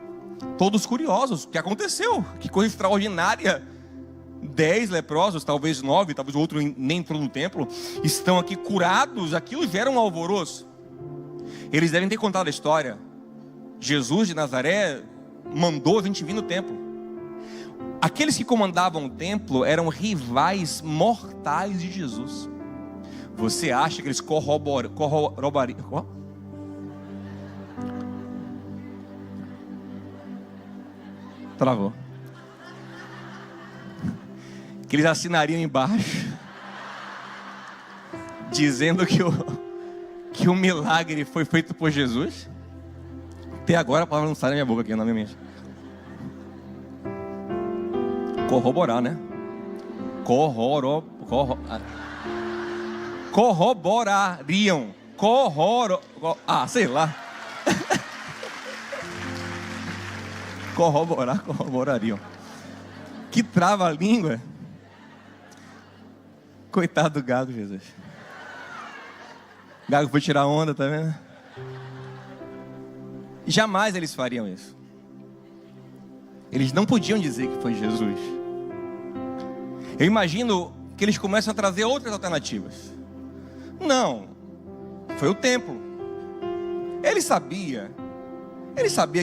Todos curiosos, o que aconteceu? Que coisa extraordinária. 10 leprosos, talvez 9, talvez o outro nem entrou no templo, estão aqui curados. Aquilo gera um alvoroço. Eles devem ter contado a história. Jesus de Nazaré mandou a gente vir no templo. Aqueles que comandavam o templo eram rivais mortais de Jesus. Você acha que eles corroborariam? Travou. Que eles assinariam embaixo dizendo que o milagre foi feito por Jesus? Até agora a palavra não sai da minha boca aqui na minha mente. Corroborar, né? Corroborariam. Sei lá. Corroborariam. Que trava a língua. Coitado do Gago, Jesus. Gago foi tirar onda, tá vendo? Jamais eles fariam isso. Eles não podiam dizer que foi Jesus. Eu imagino que porque eles começam a trazer outras alternativas. Não, foi o templo. Ele sabia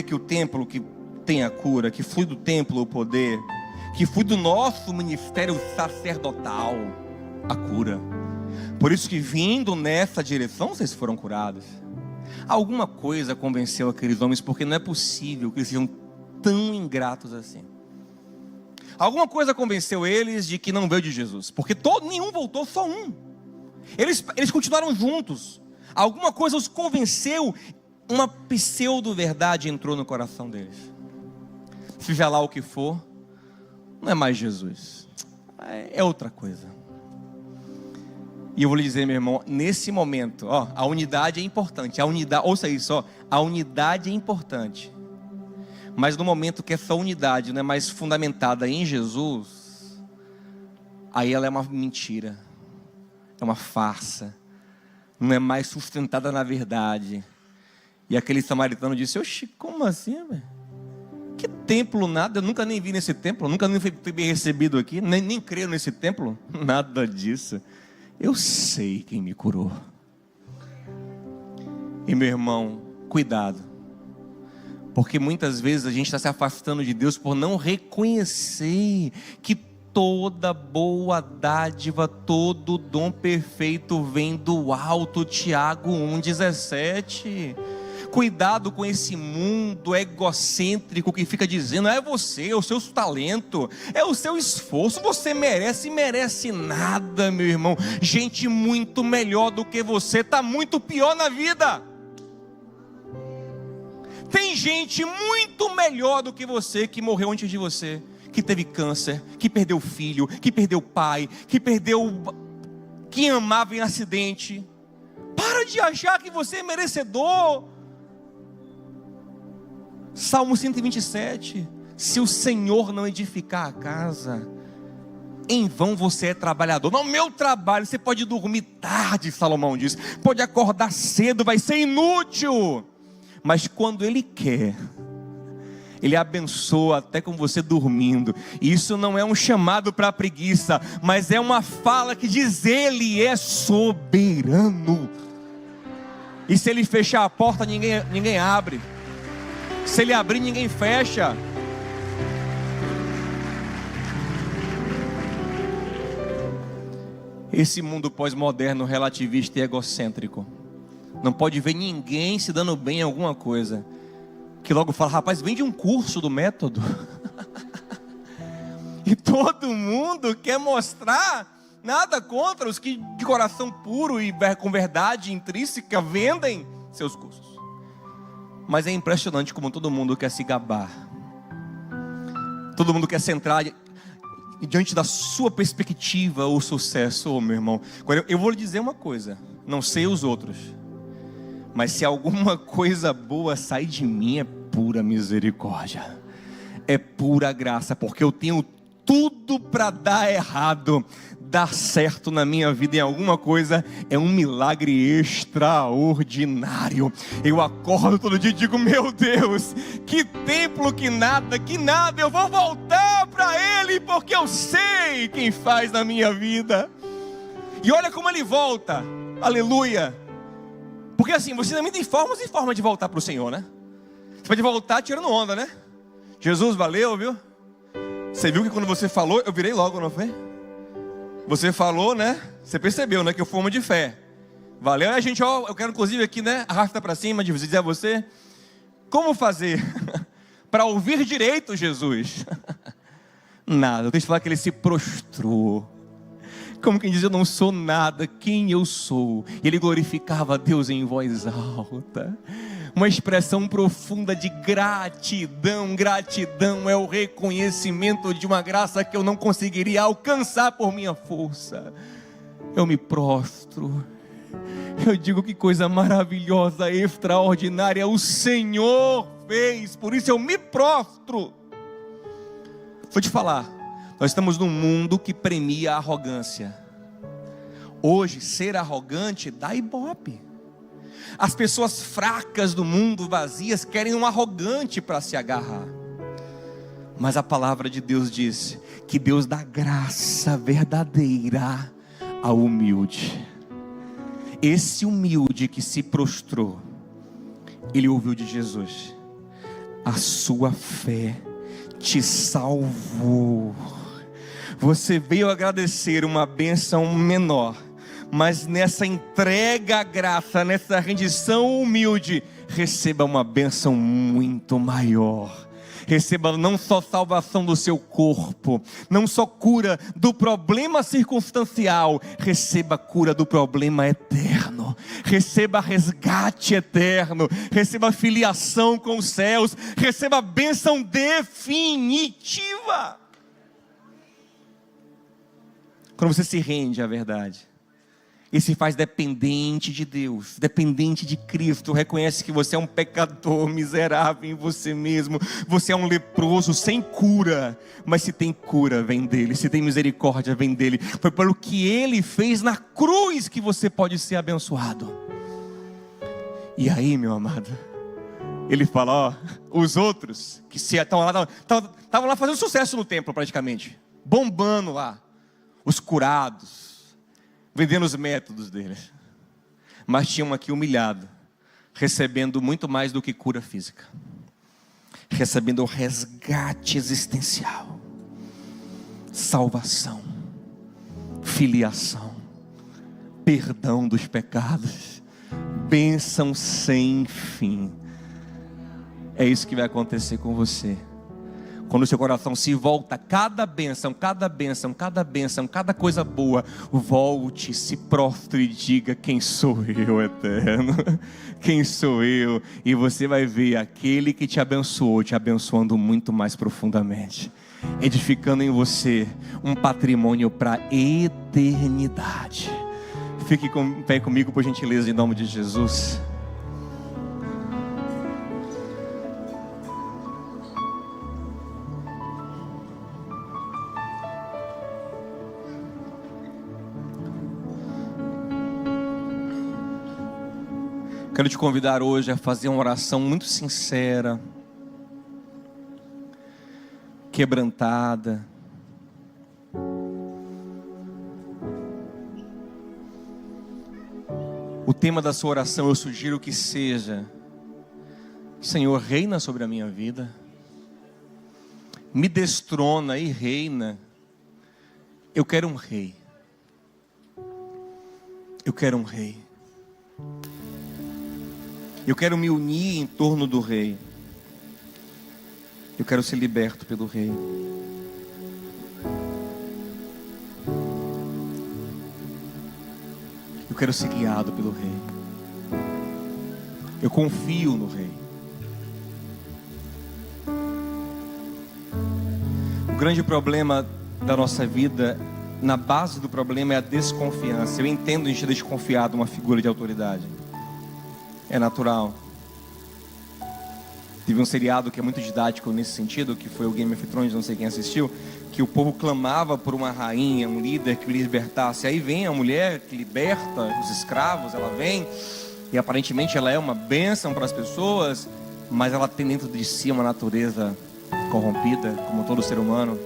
que o templo que tem a cura, que flui do templo o poder, que flui do nosso ministério sacerdotal a cura. Por isso que, vindo nessa direção, vocês foram curados. Alguma coisa convenceu aqueles homens, porque não é possível que eles sejam tão ingratos assim. Alguma coisa convenceu eles de que não veio de Jesus, porque nenhum voltou, só um. Eles continuaram juntos. Alguma coisa os convenceu, uma pseudo-verdade entrou no coração deles. Seja lá o que for, não é mais Jesus, é outra coisa. E eu vou lhe dizer, meu irmão, nesse momento, a unidade é importante. Ouça isso, a unidade é importante. Mas no momento que essa unidade não é mais fundamentada em Jesus, aí ela é uma mentira, é uma farsa, não é mais sustentada na verdade. E aquele samaritano disse: oxi, como assim, velho? Que templo nada, eu nunca nem vi nesse templo, nunca nem fui bem recebido aqui, nem creio nesse templo, nada disso. Eu sei quem me curou. E meu irmão, cuidado, porque muitas vezes a gente está se afastando de Deus por não reconhecer que toda boa dádiva, todo dom perfeito vem do alto. Tiago 1,17. Cuidado com esse mundo egocêntrico que fica dizendo: é você, é o seu talento, é o seu esforço, você merece nada, meu irmão. Gente muito melhor do que você está muito pior na vida. Tem gente muito melhor do que você que morreu antes de você, que teve câncer, que perdeu filho, que perdeu pai, que perdeu quem amava em acidente. Para de achar que você é merecedor. Salmo 127, se o Senhor não edificar a casa, em vão você é trabalhador. No meu trabalho, você pode dormir tarde, Salomão diz, pode acordar cedo, vai ser inútil, mas quando Ele quer, Ele abençoa até com você dormindo. E isso não é um chamado para preguiça, mas é uma fala que diz: Ele é soberano. E se Ele fechar a porta, ninguém abre. Se Ele abrir, ninguém fecha. Esse mundo pós-moderno, relativista e egocêntrico, não pode ver ninguém se dando bem em alguma coisa, que logo fala: rapaz, vende um curso do método. E todo mundo quer mostrar, nada contra os que de coração puro e com verdade intrínseca vendem seus cursos. Mas é impressionante como todo mundo quer se gabar. Todo mundo quer centrar diante da sua perspectiva o sucesso, meu irmão. Agora, eu vou lhe dizer uma coisa, não sei os outros, mas se alguma coisa boa sai de mim, é pura misericórdia, é pura graça, porque eu tenho tudo para dar errado. Dar certo na minha vida em alguma coisa é um milagre extraordinário. Eu acordo todo dia e digo: meu Deus, que templo, que nada, eu vou voltar para Ele, porque eu sei quem faz na minha vida. E olha como Ele volta, aleluia. Porque assim, você também tem formas e formas de voltar para o Senhor, né? Você pode voltar tirando onda, né? Jesus, valeu, viu? Você viu que quando você falou, eu virei logo, não foi? Você falou, né? Você percebeu, né? Que eu fui homem de fé. Valeu, a gente, eu quero inclusive aqui, né? Arrasta para cima, dizer a você como fazer para ouvir direito Jesus. Nada, eu tenho que falar que Ele se prostrou. Como quem diz: eu não sou nada, quem eu sou? E Ele glorificava a Deus em voz alta. Uma expressão profunda de gratidão. Gratidão é o reconhecimento de uma graça que eu não conseguiria alcançar por minha força. Eu me prostro. Eu digo: que coisa maravilhosa, extraordinária o Senhor fez. Por isso eu me prostro. Vou te falar, nós estamos num mundo que premia a arrogância. Hoje, ser arrogante dá ibope. As pessoas fracas do mundo, vazias, querem um arrogante para se agarrar. Mas a palavra de Deus diz que Deus dá graça verdadeira ao humilde. Esse humilde que se prostrou, ele ouviu de Jesus: a sua fé te salvou. Você veio agradecer uma bênção menor, mas nessa entrega à graça, nessa rendição humilde, receba uma bênção muito maior. Receba não só salvação do seu corpo, não só cura do problema circunstancial, receba cura do problema eterno, receba resgate eterno, receba filiação com os céus, receba bênção definitiva. Quando você se rende à verdade e se faz dependente de Deus, dependente de Cristo, reconhece que você é um pecador miserável em você mesmo, você é um leproso sem cura, mas se tem cura vem dele, se tem misericórdia vem dele, foi pelo que ele fez na cruz que você pode ser abençoado. E aí, meu amado, ele fala, ó, os outros que estavam lá fazendo sucesso no templo praticamente, bombando lá, os curados, vendendo os métodos deles, mas tinha um aqui humilhado, recebendo muito mais do que cura física, recebendo o resgate existencial, salvação, filiação, perdão dos pecados, bênção sem fim. É isso que vai acontecer com você. Quando o seu coração se volta, cada bênção, cada bênção, cada bênção, cada coisa boa, volte, se prostre e diga: quem sou eu, eterno? Quem sou eu? E você vai ver aquele que te abençoou, te abençoando muito mais profundamente, edificando em você um patrimônio para a eternidade. Fique em pé comigo, por gentileza, em nome de Jesus. Quero te convidar hoje a fazer uma oração muito sincera, quebrantada. O tema da sua oração eu sugiro que seja: Senhor, reina sobre a minha vida, me destrona e reina. Eu quero um rei. Eu quero um rei. Eu quero me unir em torno do rei. Eu quero ser liberto pelo rei. Eu quero ser guiado pelo rei. Eu confio no rei. O grande problema da nossa vida, na base do problema, é a desconfiança. Eu entendo a gente desconfiar de uma figura de autoridade. É natural. Teve um seriado que é muito didático nesse sentido, que foi o Game of Thrones, não sei quem assistiu, que o povo clamava por uma rainha, um líder que libertasse. Aí vem a mulher que liberta os escravos, ela vem e aparentemente ela é uma bênção para as pessoas, mas ela tem dentro de si uma natureza corrompida, como todo ser humano.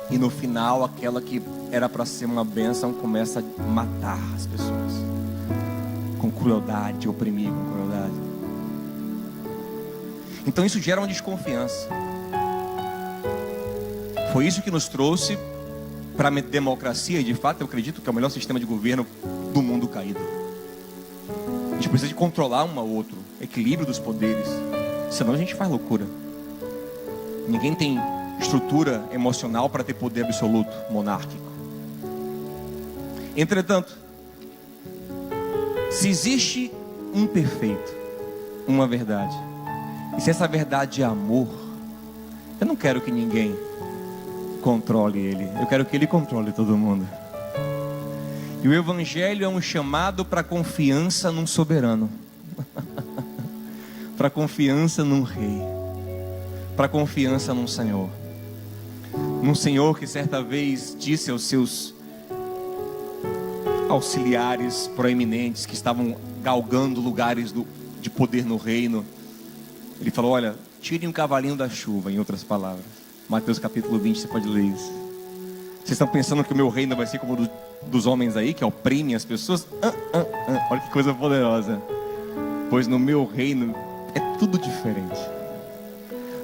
E no final, aquela que era para ser uma bênção começa a matar as pessoas com crueldade, oprimir com crueldade. Então isso gera uma desconfiança. Foi isso que nos trouxe para a democracia, e de fato eu acredito que é o melhor sistema de governo do mundo caído. A gente precisa de controlar um ao outro, equilíbrio dos poderes, senão a gente faz loucura. Ninguém tem estrutura emocional para ter poder absoluto, monárquico. Entretanto, se existe um perfeito, uma verdade, e se essa verdade é amor, eu não quero que ninguém controle ele, eu quero que ele controle todo mundo. E o Evangelho é um chamado para confiança num soberano, para confiança num rei, para confiança num Senhor. Num Senhor que certa vez disse aos seus auxiliares proeminentes que estavam galgando lugares de poder no reino, ele falou: olha, Tirem o cavalinho da chuva, em outras palavras. Mateus capítulo 20, você pode ler isso. Vocês estão pensando que o meu reino vai ser como o dos homens aí, que oprimem as pessoas? Olha que coisa poderosa. Pois no meu reino é tudo diferente.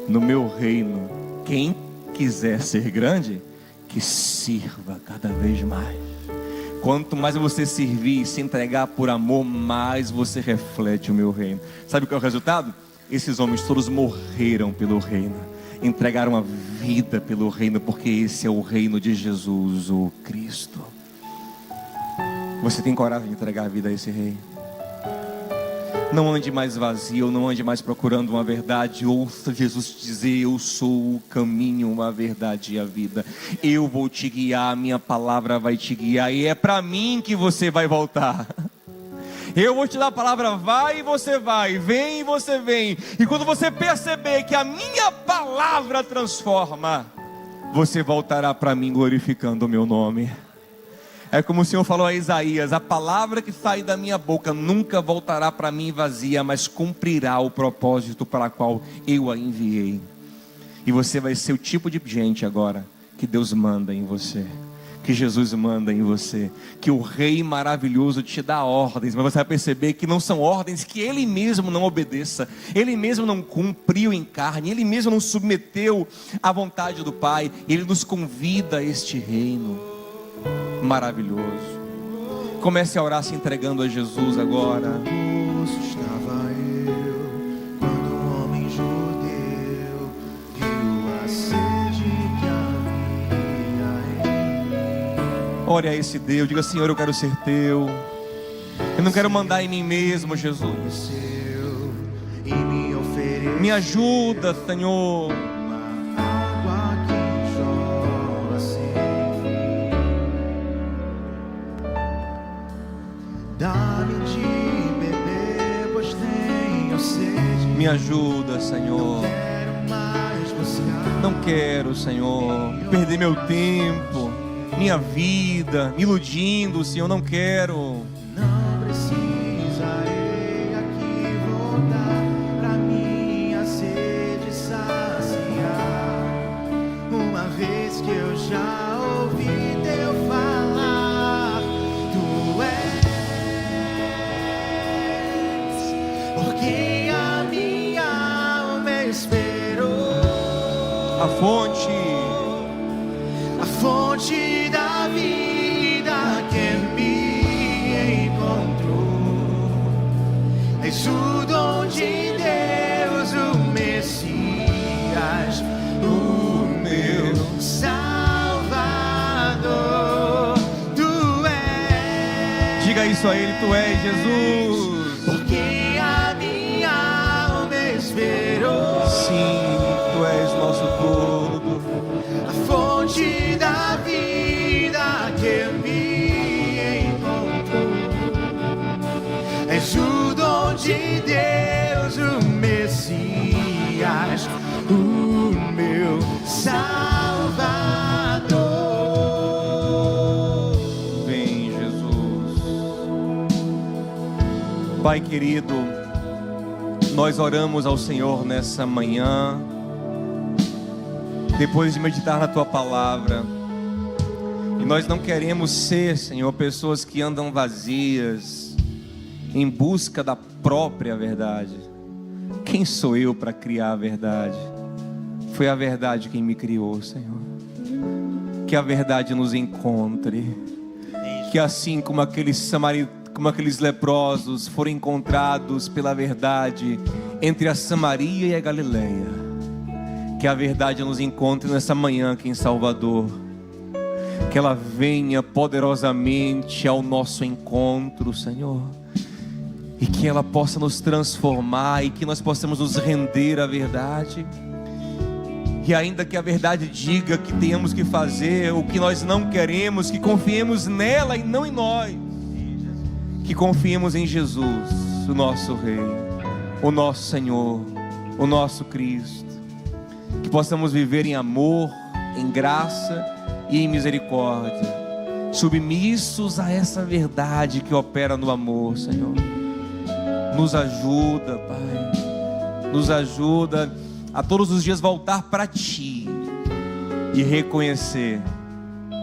No meu reino, quem quiser ser grande, que sirva cada vez mais. Quanto mais você servir e se entregar por amor, mais você reflete o meu reino. Sabe qual é o resultado? Esses homens todos morreram pelo reino, entregaram a vida pelo reino, porque esse é o reino de Jesus, o Cristo. Você tem coragem de entregar a vida a esse rei? Não ande mais vazio, não ande mais procurando uma verdade. Ouça Jesus dizer: eu sou o caminho, a verdade e a vida. Eu vou te guiar, a minha palavra vai te guiar, e é para mim que você vai voltar. Eu vou te dar a palavra, vai e você vai, vem e você vem. E quando você perceber que a minha palavra transforma, você voltará para mim glorificando o meu nome. É como o Senhor falou a Isaías: a palavra que sai da minha boca nunca voltará para mim vazia, mas cumprirá o propósito para o qual eu a enviei. E você vai ser o tipo de gente agora que Deus manda em você, que Jesus manda em você, que o Rei maravilhoso te dá ordens, mas você vai perceber que não são ordens que Ele mesmo não obedeça, Ele mesmo não cumpriu em carne, Ele mesmo não submeteu à vontade do Pai. Ele nos convida a este reino maravilhoso. Comece a orar se entregando a Jesus agora. Estava eu quando um homem judeu viu a sede que havia em mim. Ore a esse Deus, diga: Senhor, eu quero ser teu. Eu não quero mandar em mim mesmo, Jesus. E me ofereceu Me ajuda, Senhor. uma água que jorra sem fim. Dá-me de beber, pois tenho sede. Me ajuda, Senhor. Quero mais buscar. Não quero, Senhor, perder meu tempo, minha vida, me iludindo, Senhor. Não quero. Não precisarei aqui voltar pra minha sede saciar. Uma vez que eu já ouvi teu falar, tu és por quem a minha alma esperou. A fonte Da vida que me encontrou. És o dom de Deus, o Messias, o meu Salvador. Tu és. Diga isso a Ele: tu és Jesus. Porque a minha alma esperou. Sim, tu és nosso todo. A fonte da vida que me encontrou. És o dom de Deus, o Messias, o meu Salvador. Vem, Jesus. Pai querido, nós oramos ao Senhor nessa manhã, depois de meditar na Tua palavra. E nós não queremos ser, Senhor, pessoas que andam vazias, em busca da própria verdade. Quem sou eu para criar a verdade? Foi a verdade quem me criou, Senhor. Que a verdade nos encontre. Que assim como aqueles leprosos foram encontrados pela verdade entre a Samaria e a Galileia, que a verdade nos encontre nessa manhã aqui em Salvador. Que ela venha poderosamente ao nosso encontro, Senhor. E que ela possa nos transformar, e que nós possamos nos render à verdade. E ainda que a verdade diga que tenhamos que fazer o que nós não queremos, que confiemos nela e não em nós. Que confiemos em Jesus, o nosso Rei, o nosso Senhor, o nosso Cristo. Que possamos viver em amor, em graça e em misericórdia, submissos a essa verdade que opera no amor, Senhor. Nos ajuda, Pai, nos ajuda a todos os dias voltar para Ti e reconhecer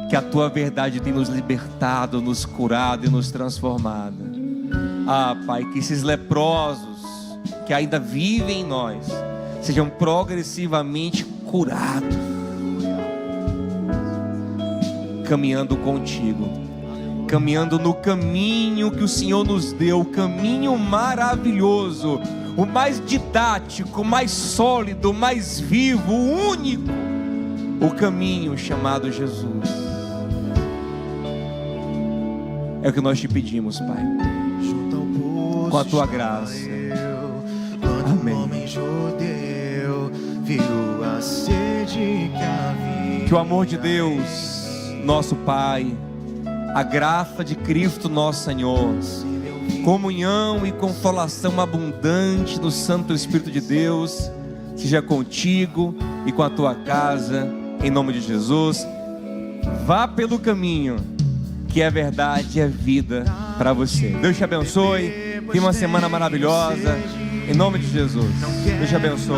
que a Tua verdade tem nos libertado, nos curado e nos transformado. Pai, que esses leprosos que ainda vivem em nós sejam progressivamente curados, caminhando contigo, caminhando no caminho que o Senhor nos deu, o caminho maravilhoso, o mais didático, o mais sólido, o mais vivo, o único, o caminho chamado Jesus. É o que nós te pedimos, Pai, com a Tua graça. Amém. Que o amor de Deus, nosso Pai, a graça de Cristo nosso Senhor, comunhão e consolação abundante do Santo Espírito de Deus seja contigo e com a tua casa, em nome de Jesus. Vá pelo caminho que é verdade e é vida para você. Deus te abençoe. Tenha uma semana maravilhosa, em nome de Jesus. Deus te abençoe.